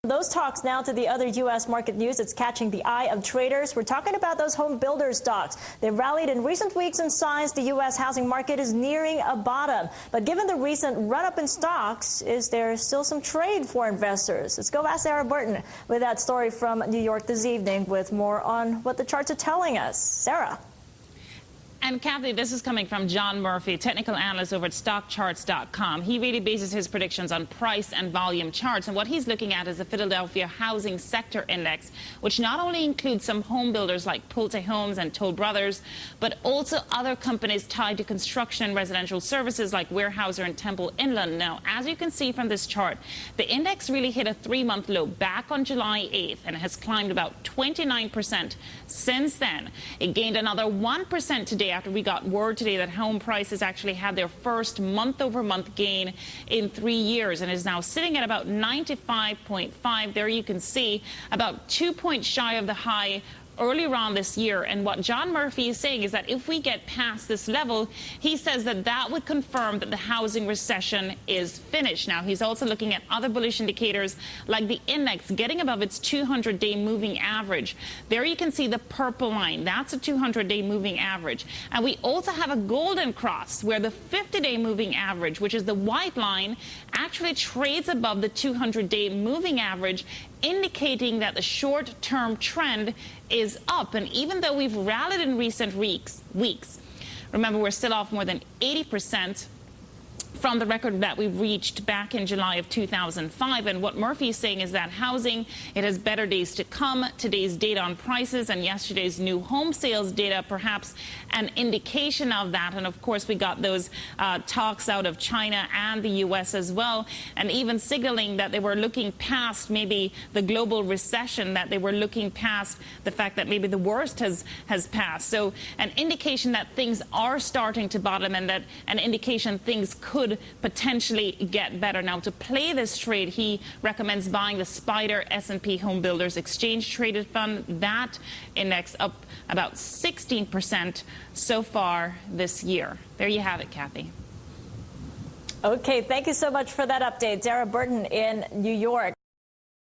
Those talks now to the other U.S. market news that's catching the eye of traders. We're talking about those home builder stocks. They've rallied in recent weeks and signs the U.S. housing market is nearing a bottom. But given the recent run-up in stocks, is there still some trade for investors? Let's go ask Sarah Burton with that story from New York this evening with more on what the charts are telling us. Sarah. And Kathy, this is coming from John Murphy, technical analyst over at stockcharts.com. He really bases his predictions on price and volume charts. And what he's looking at is the Philadelphia Housing Sector Index, which not only includes some home builders like Pulte Homes and Toll Brothers, but also other companies tied to construction and residential services like Weyerhaeuser and Temple Inland. Now, as you can see from this chart, the index really hit a 3-month low back on July 8th and has climbed about 29% since then. It gained another 1% today after we got word today that home prices actually had their first month-over-month gain in 3 years and is now sitting at about 95.5. There you can see about 2 points shy of the high earlier on this year. And what John Murphy is saying is that if we get past this level, he says that that would confirm that the housing recession is finished. Now, he's also looking at other bullish indicators like the index getting above its 200-day moving average. There you can see the purple line. That's a 200-day moving average. And we also have a golden cross where the 50-day moving average, which is the white line, actually trades above the 200-day moving average, indicating that the short-term trend is up. And even though we've rallied in recent weeks, remember we're still off more than 80% from the record that we reached back in July of 2005. And what Murphy is saying is that housing, it has better days to come. Today's data on prices and yesterday's new home sales data, perhaps an indication of that. And of course, we got those talks out of China and the U.S. as well, and even signaling that they were looking past maybe the global recession, that they were looking past the fact that maybe the worst has passed. So an indication that things are starting to bottom and that an indication things could potentially get better. Now, to play this trade, he recommends buying the Spider S&P Home Builders Exchange Traded Fund. That index up about 16% so far this year. There you have it, Kathy. Okay, thank you so much for that update. Sarah Burton in New York.